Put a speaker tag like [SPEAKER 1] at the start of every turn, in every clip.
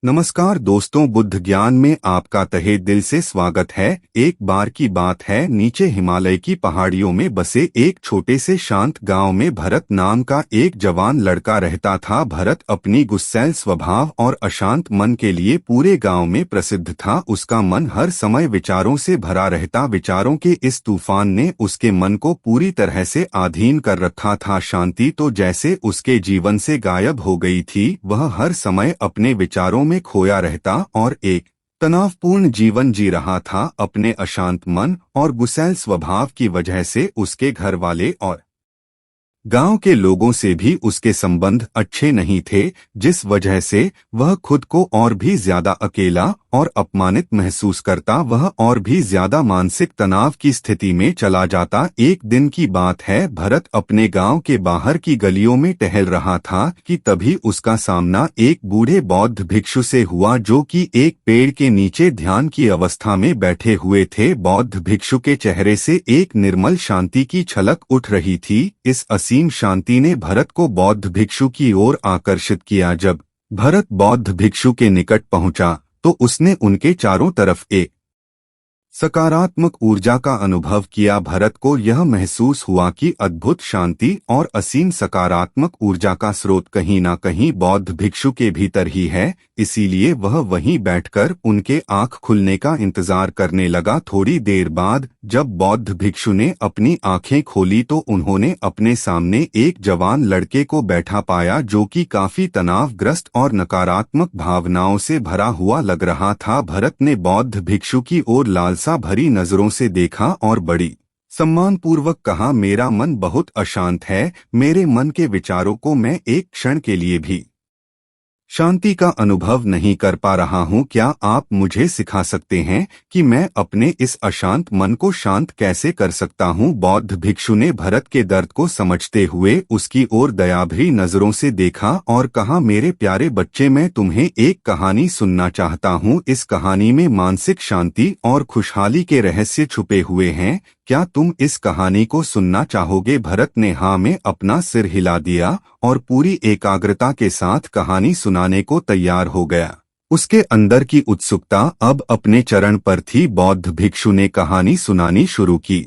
[SPEAKER 1] नमस्कार दोस्तों, बुद्ध ज्ञान में आपका तहे दिल से स्वागत है। एक बार की बात है, नीचे हिमालय की पहाड़ियों में बसे एक छोटे से शांत गांव में भरत नाम का एक जवान लड़का रहता था। भरत अपनी गुस्सैल स्वभाव और अशांत मन के लिए पूरे गांव में प्रसिद्ध था। उसका मन हर समय विचारों से भरा रहता। विचारों के इस तूफान ने उसके मन को पूरी तरह से अधीन कर रखा था। शांति तो जैसे उसके जीवन से गायब हो गई थी। वह हर समय अपने विचारों में खोया रहता और एक तनावपूर्ण जीवन जी रहा था। अपने अशांत मन और गुस्सैल स्वभाव की वजह से उसके घर वाले और गांव के लोगों से भी उसके संबंध अच्छे नहीं थे, जिस वजह से वह खुद को और भी ज्यादा अकेला और अपमानित महसूस करता। वह और भी ज्यादा मानसिक तनाव की स्थिति में चला जाता। एक दिन की बात है, भरत अपने गांव के बाहर की गलियों में टहल रहा था कि तभी उसका सामना एक बूढ़े बौद्ध भिक्षु से हुआ, जो कि एक पेड़ के नीचे ध्यान की अवस्था में बैठे हुए थे। बौद्ध भिक्षु के चेहरे से एक निर्मल शांति की झलक उठ रही थी। इस असीम शांति ने भरत को बौद्ध भिक्षु की ओर आकर्षित किया। जब भरत बौद्ध भिक्षु के निकट पहुंचा तो उसने उनके चारों तरफ एक सकारात्मक ऊर्जा का अनुभव किया। भरत को यह महसूस हुआ कि अद्भुत शांति और असीम सकारात्मक ऊर्जा का स्रोत कहीं न कहीं बौद्ध भिक्षु के भीतर ही है। इसीलिए वह वहीं बैठकर उनके आंख खुलने का इंतजार करने लगा। थोड़ी देर बाद जब बौद्ध भिक्षु ने अपनी आंखें खोली तो उन्होंने अपने सामने एक जवान लड़के को बैठा पाया, जो कि काफी तनावग्रस्त और नकारात्मक भावनाओं से भरा हुआ लग रहा था। भरत ने बौद्ध भिक्षु की ओर लालसा भरी नजरों से देखा और बड़ी सम्मानपूर्वक कहा, मेरा मन बहुत अशांत है। मेरे मन के विचारों को मैं एक क्षण के लिए भी शांति का अनुभव नहीं कर पा रहा हूँ। क्या आप मुझे सिखा सकते हैं कि मैं अपने इस अशांत मन को शांत कैसे कर सकता हूँ? बौद्ध भिक्षु ने भरत के दर्द को समझते हुए उसकी ओर दयाभरी नजरों से देखा और कहा, मेरे प्यारे बच्चे, मैं तुम्हें एक कहानी सुनना चाहता हूँ। इस कहानी में मानसिक शांति और खुशहाली के रहस्य छुपे हुए हैं। क्या तुम इस कहानी को सुनना चाहोगे? भरत ने हाँ में अपना सिर हिला दिया और पूरी एकाग्रता के साथ कहानी सुनाने को तैयार हो गया। उसके अंदर की उत्सुकता अब अपने चरण पर थी। बौद्ध भिक्षु ने कहानी सुनानी शुरू की।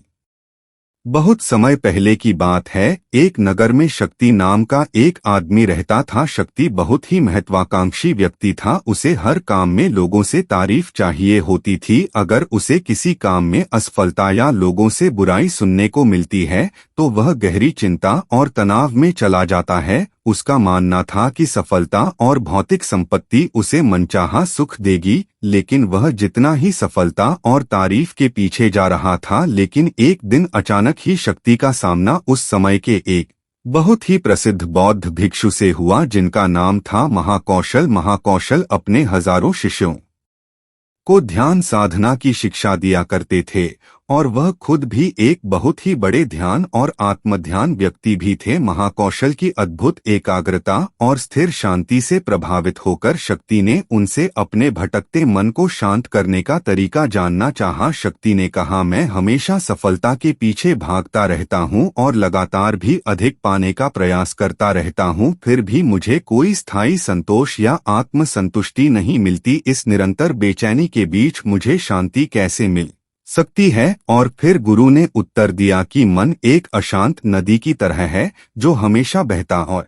[SPEAKER 1] बहुत समय पहले की बात है, एक नगर में शक्ति नाम का एक आदमी रहता था। शक्ति बहुत ही महत्वाकांक्षी व्यक्ति था। उसे हर काम में लोगों से तारीफ चाहिए होती थी। अगर उसे किसी काम में असफलता या लोगों से बुराई सुनने को मिलती है तो वह गहरी चिंता और तनाव में चला जाता है। उसका मानना था कि सफलता और भौतिक संपत्ति उसे मनचाहा सुख देगी, लेकिन वह जितना ही सफलता और तारीफ के पीछे जा रहा था, लेकिन एक दिन अचानक ही शक्ति का सामना उस समय के एक बहुत ही प्रसिद्ध बौद्ध भिक्षु से हुआ, जिनका नाम था महाकौशल। महाकौशल अपने हजारों शिष्यों को ध्यान साधना की शिक्षा दिया करते थे और वह खुद भी एक बहुत ही बड़े ध्यान और आत्मध्यान व्यक्ति भी थे। महाकौशल की अद्भुत एकाग्रता और स्थिर शांति से प्रभावित होकर शक्ति ने उनसे अपने भटकते मन को शांत करने का तरीका जानना चाहा। शक्ति ने कहा, मैं हमेशा सफलता के पीछे भागता रहता हूँ और लगातार भी अधिक पाने का प्रयास करता रहता हूँ, फिर भी मुझे कोई स्थायी संतोष या आत्म संतुष्टि नहीं मिलती। इस निरंतर बेचैनी के बीच मुझे शांति कैसे मिल सकती है? और फिर गुरु ने उत्तर दिया कि मन एक अशांत नदी की तरह है, जो हमेशा बहता और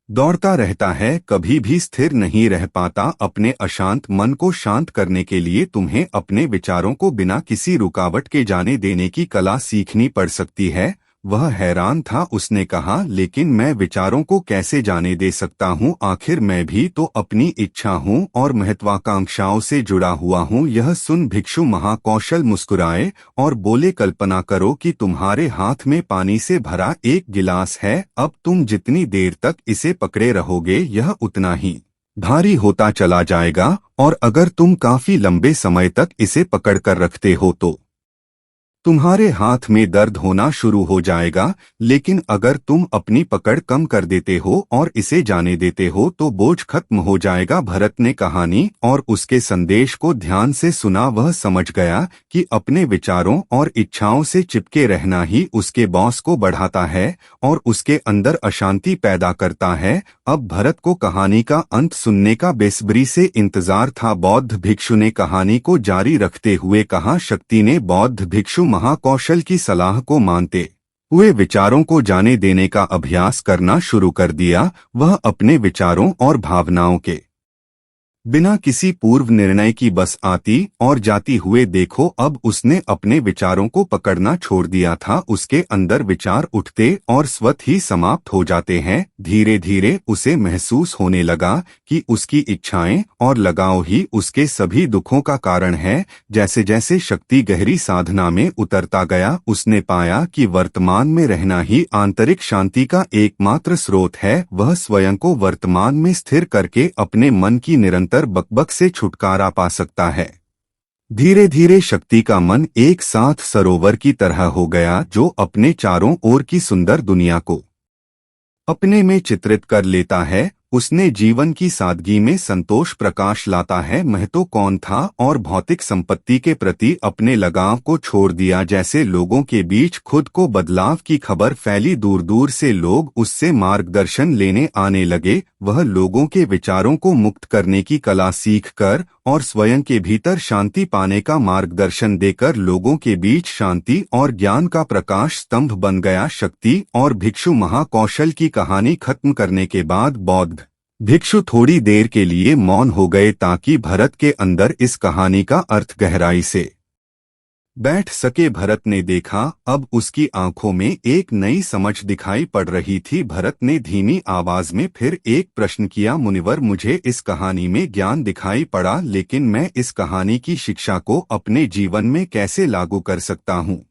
[SPEAKER 1] दौड़ता रहता है, कभी भी स्थिर नहीं रह पाता। अपने अशांत मन को शांत करने के लिए तुम्हें अपने विचारों को बिना किसी रुकावट के जाने देने की कला सीखनी पड़ सकती है। वह हैरान था। उसने कहा, लेकिन मैं विचारों को कैसे जाने दे सकता हूँ? आखिर मैं भी तो अपनी इच्छा हूँ और महत्वाकांक्षाओं से जुड़ा हुआ हूँ। यह सुन भिक्षु महाकौशल मुस्कुराए और बोले, कल्पना करो कि तुम्हारे हाथ में पानी से भरा एक गिलास है। अब तुम जितनी देर तक इसे पकड़े रहोगे, यह उतना ही भारी होता चला जाएगा, और अगर तुम काफी लंबे समय तक इसे पकड़कर रखते हो तो तुम्हारे हाथ में दर्द होना शुरू हो जाएगा, लेकिन अगर तुम अपनी पकड़ कम कर देते हो और इसे जाने देते हो तो बोझ खत्म हो जाएगा। भरत ने कहानी और उसके संदेश को ध्यान से सुना। वह समझ गया कि अपने विचारों और इच्छाओं से चिपके रहना ही उसके बॉस को बढ़ाता है और उसके अंदर अशांति पैदा करता है। अब भरत को कहानी का अंत सुनने का बेसब्री से इंतजार था। बौद्ध भिक्षु ने कहानी को जारी रखते हुए कहा, शक्ति ने बौद्ध भिक्षु महाकौशल की सलाह को मानते हुए विचारों को जाने देने का अभ्यास करना शुरू कर दिया। वह अपने विचारों और भावनाओं के बिना किसी पूर्व निर्णय की बस आती और जाती हुए देखो। अब उसने अपने विचारों को पकड़ना छोड़ दिया था। उसके अंदर विचार उठते और स्वतः ही समाप्त हो जाते हैं। धीरे धीरे उसे महसूस होने लगा कि उसकी इच्छाएं और लगाव ही उसके सभी दुखों का कारण है। जैसे जैसे शक्ति गहरी साधना में उतरता गया, उसने पाया कि वर्तमान में रहना ही आंतरिक शांति का एकमात्र स्रोत है। वह स्वयं को वर्तमान में स्थिर करके अपने मन की निरंतर बकबक से छुटकारा पा सकता है। धीरे धीरे शक्ति का मन एक साथ सरोवर की तरह हो गया, जो अपने चारों ओर की सुंदर दुनिया को अपने में चित्रित कर लेता है। उसने जीवन की सादगी में संतोष प्रकाश लाता है। महतो कौन था और भौतिक संपत्ति के प्रति अपने लगाव को छोड़ दिया। जैसे लोगों के बीच खुद को बदलाव की खबर फैली, दूर दूर से लोग उससे मार्गदर्शन लेने आने लगे। वह लोगों के विचारों को मुक्त करने की कला सीखकर और स्वयं के भीतर शांति पाने का मार्गदर्शन देकर लोगों के बीच शांति और ज्ञान का प्रकाश स्तंभ बन गया। शक्ति और भिक्षु महाकौशल की कहानी खत्म करने के बाद बौद्ध भिक्षु थोड़ी देर के लिए मौन हो गए ताकि भरत के अंदर इस कहानी का अर्थ गहराई से बैठ सके। भरत ने देखा, अब उसकी आंखों में एक नई समझ दिखाई पड़ रही थी। भरत ने धीमी आवाज में फिर एक प्रश्न किया, मुनिवर, मुझे इस कहानी में ज्ञान दिखाई पड़ा, लेकिन मैं इस कहानी की शिक्षा को अपने जीवन में कैसे लागू कर सकता हूँ?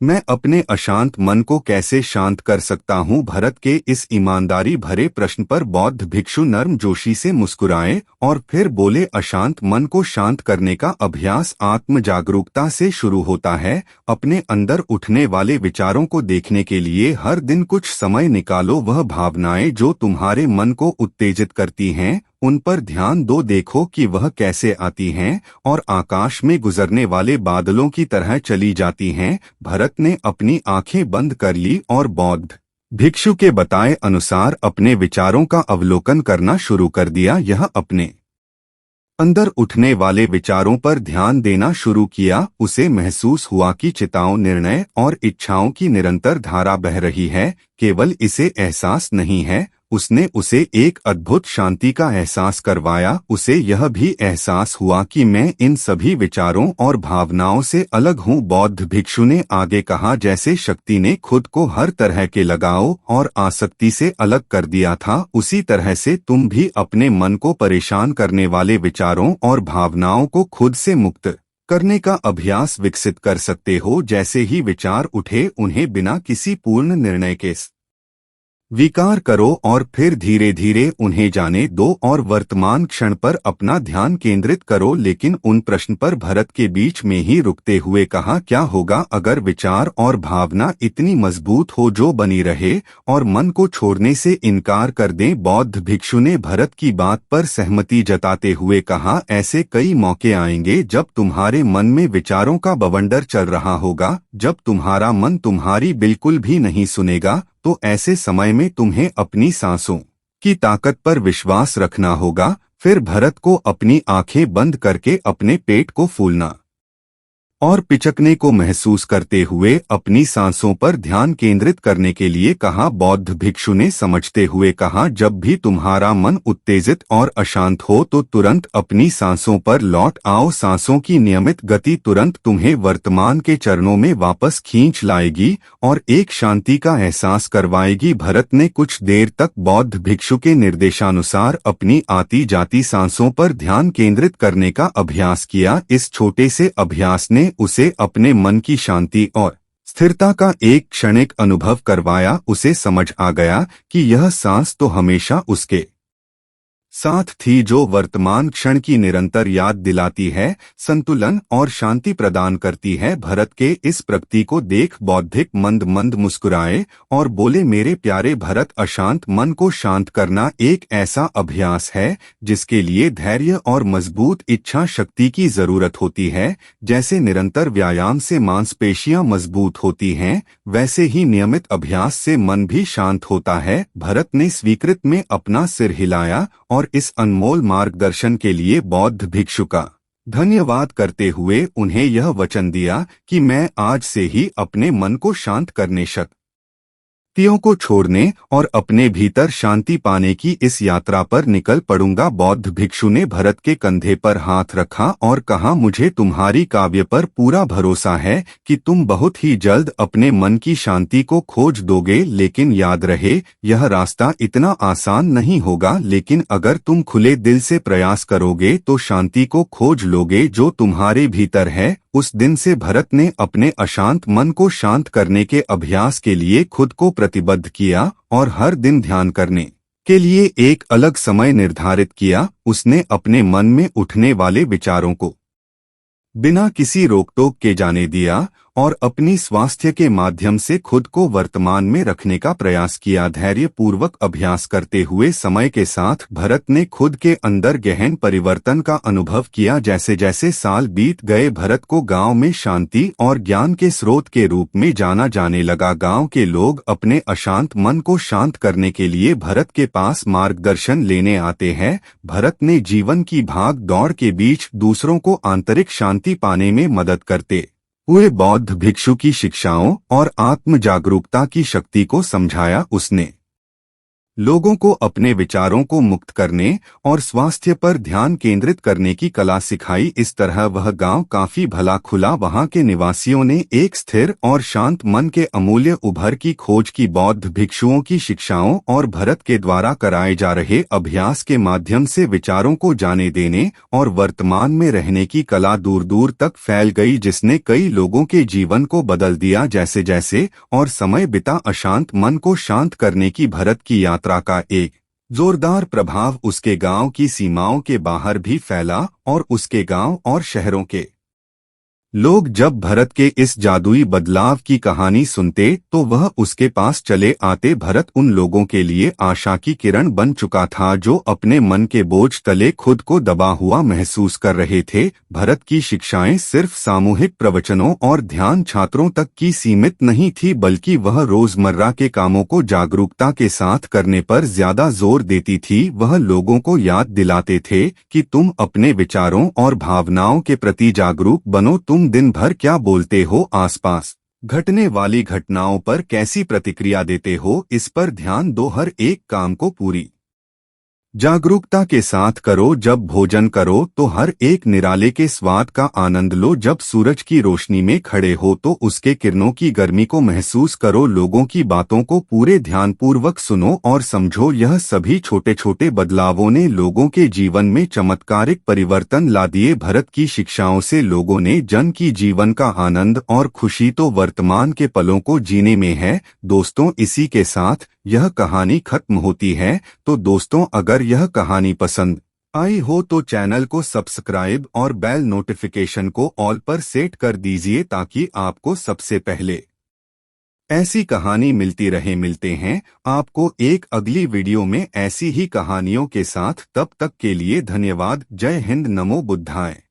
[SPEAKER 1] मैं अपने अशांत मन को कैसे शांत कर सकता हूँ? भरत के इस ईमानदारी भरे प्रश्न पर बौद्ध भिक्षु नर्म जोशी से मुस्कुराए और फिर बोले, अशांत मन को शांत करने का अभ्यास आत्म जागरूकता से शुरू होता है। अपने अंदर उठने वाले विचारों को देखने के लिए हर दिन कुछ समय निकालो। वह भावनाएं जो तुम्हारे मन को उत्तेजित करती हैं, उन पर ध्यान दो। देखो कि वह कैसे आती हैं और आकाश में गुजरने वाले बादलों की तरह चली जाती हैं। भरत ने अपनी आंखें बंद कर ली और बौद्ध भिक्षु के बताए अनुसार अपने विचारों का अवलोकन करना शुरू कर दिया। यह अपने अंदर उठने वाले विचारों पर ध्यान देना शुरू किया। उसे महसूस हुआ कि चिताओं, निर्णय और इच्छाओं की निरंतर धारा बह रही है। केवल इसे एहसास नहीं है, उसने उसे एक अद्भुत शांति का एहसास करवाया। उसे यह भी एहसास हुआ कि मैं इन सभी विचारों और भावनाओं से अलग हूँ। बौद्ध भिक्षु ने आगे कहा, जैसे शक्ति ने खुद को हर तरह के लगाव और आसक्ति से अलग कर दिया था, उसी तरह से तुम भी अपने मन को परेशान करने वाले विचारों और भावनाओं को खुद से मुक्त करने का अभ्यास विकसित कर सकते हो। जैसे ही विचार उठे, उन्हें बिना किसी पूर्ण निर्णय के स्वीकार करो और फिर धीरे धीरे उन्हें जाने दो और वर्तमान क्षण पर अपना ध्यान केंद्रित करो। लेकिन उन प्रश्न पर भरत के बीच में ही रुकते हुए कहा, क्या होगा अगर विचार और भावना इतनी मजबूत हो जो बनी रहे और मन को छोड़ने से इनकार कर दें? बौद्ध भिक्षु ने भरत की बात पर सहमति जताते हुए कहा, ऐसे कई मौके आएंगे जब तुम्हारे मन में विचारों का बवंडर चल रहा होगा, जब तुम्हारा मन तुम्हारी बिल्कुल भी नहीं सुनेगा। तो ऐसे समय में तुम्हें अपनी सांसों की ताकत पर विश्वास रखना होगा। फिर भरत को अपनी आंखें बंद करके अपने पेट को फूलना और पिचकने को महसूस करते हुए अपनी सांसों पर ध्यान केंद्रित करने के लिए कहा। बौद्ध भिक्षु ने समझते हुए कहा, जब भी तुम्हारा मन उत्तेजित और अशांत हो तो तुरंत अपनी सांसों पर लौट आओ। सांसों की नियमित गति तुरंत तुम्हें वर्तमान के चरणों में वापस खींच लाएगी और एक शांति का एहसास करवाएगी। भरत ने कुछ देर तक बौद्ध भिक्षु के निर्देशानुसार अपनी आती जाती सांसों पर ध्यान केंद्रित करने का अभ्यास किया। इस छोटे से अभ्यास ने उसे अपने मन की शांति और स्थिरता का एक क्षणिक अनुभव करवाया। उसे समझ आ गया कि यह सांस तो हमेशा उसके साथ थी जो वर्तमान क्षण की निरंतर याद दिलाती है, संतुलन और शांति प्रदान करती है। भरत के इस प्रगति को देख बौद्धिक मंद मंद मुस्कुराए और बोले, मेरे प्यारे भरत, अशांत मन को शांत करना एक ऐसा अभ्यास है जिसके लिए धैर्य और मजबूत इच्छा शक्ति की जरूरत होती है। जैसे निरंतर व्यायाम से मांसपेशियां मजबूत होती हैं, वैसे ही नियमित अभ्यास से मन भी शांत होता है। भरत ने स्वीकृत में अपना सिर हिलाया और इस अनमोल मार्गदर्शन के लिए बौद्ध भिक्षु का धन्यवाद करते हुए उन्हें यह वचन दिया कि मैं आज से ही अपने मन को शांत करने शक्तियों को छोड़ने और अपने भीतर शांति पाने की इस यात्रा पर निकल पड़ूंगा। बौद्ध भिक्षु ने भरत के कंधे पर हाथ रखा और कहा, मुझे तुम्हारी काव्य पर पूरा भरोसा है कि तुम बहुत ही जल्द अपने मन की शांति को खोज दोगे। लेकिन याद रहे, यह रास्ता इतना आसान नहीं होगा, लेकिन अगर तुम खुले दिल से प्रयास करोगे तो शांति को खोज लोगे जो तुम्हारे भीतर है। उस दिन से भरत ने अपने अशांत मन को शांत करने के अभ्यास के लिए खुद को प्रतिबद्ध किया और हर दिन ध्यान करने के लिए एक अलग समय निर्धारित किया। उसने अपने मन में उठने वाले विचारों को बिना किसी रोक टोक के जाने दिया और अपनी स्वास्थ्य के माध्यम से खुद को वर्तमान में रखने का प्रयास किया। धैर्य पूर्वक अभ्यास करते हुए समय के साथ भरत ने खुद के अंदर गहन परिवर्तन का अनुभव किया। जैसे जैसे साल बीत गए, भरत को गांव में शांति और ज्ञान के स्रोत के रूप में जाना जाने लगा। गांव के लोग अपने अशांत मन को शांत करने के लिए भरत के पास मार्गदर्शन लेने आते हैं। भरत ने जीवन की भाग दौड़ के बीच दूसरों को आंतरिक शांति पाने में मदद करते हुए बौद्ध भिक्षु की शिक्षाओं और आत्म जागरूकता की शक्ति को समझाया। उसने लोगों को अपने विचारों को मुक्त करने और स्वास्थ्य पर ध्यान केंद्रित करने की कला सिखाई। इस तरह वह गांव काफी भला खुला। वहां के निवासियों ने एक स्थिर और शांत मन के अमूल्य उभर की खोज की। बौद्ध भिक्षुओं की शिक्षाओं और भरत के द्वारा कराए जा रहे अभ्यास के माध्यम से विचारों को जाने देने और वर्तमान में रहने की कला दूर दूर तक फैल गई, जिसने कई लोगों के जीवन को बदल दिया। जैसे जैसे और समय बिता, अशांत मन को शांत करने की भरत की यात्रा का एक जोरदार प्रभाव उसके गांव की सीमाओं के बाहर भी फैला और उसके गांव और शहरों के लोग जब भरत के इस जादुई बदलाव की कहानी सुनते तो वह उसके पास चले आते। भरत उन लोगों के लिए आशा की किरण बन चुका था जो अपने मन के बोझ तले खुद को दबा हुआ महसूस कर रहे थे। भरत की शिक्षाएं सिर्फ सामूहिक प्रवचनों और ध्यान छात्रों तक की सीमित नहीं थी, बल्कि वह रोजमर्रा के कामों को जागरूकता के साथ करने पर ज्यादा जोर देती थी। वह लोगों को याद दिलाते थे कि तुम अपने विचारों और भावनाओं के प्रति जागरूक बनो। तुम दिन भर क्या बोलते हो, आसपास घटने वाली घटनाओं पर कैसी प्रतिक्रिया देते हो, इस पर ध्यान दो। हर एक काम को पूरी जागरूकता के साथ करो। जब भोजन करो तो हर एक निराले के स्वाद का आनंद लो। जब सूरज की रोशनी में खड़े हो तो उसके किरणों की गर्मी को महसूस करो। लोगों की बातों को पूरे ध्यानपूर्वक सुनो और समझो। यह सभी छोटे छोटे बदलावों ने लोगों के जीवन में चमत्कारिक परिवर्तन ला दिए। भरत की शिक्षाओं से लोगों ने जन की जीवन का आनंद और खुशी तो वर्तमान के पलों को जीने में है। दोस्तों, इसी के साथ यह कहानी खत्म होती है। तो दोस्तों, अगर यह कहानी पसंद आई हो तो चैनल को सब्सक्राइब और बेल नोटिफिकेशन को ऑल पर सेट कर दीजिए ताकि आपको सबसे पहले ऐसी कहानी मिलती रहे। मिलते हैं आपको एक अगली वीडियो में ऐसी ही कहानियों के साथ। तब तक के लिए धन्यवाद। जय हिंद, नमो बुद्धाय।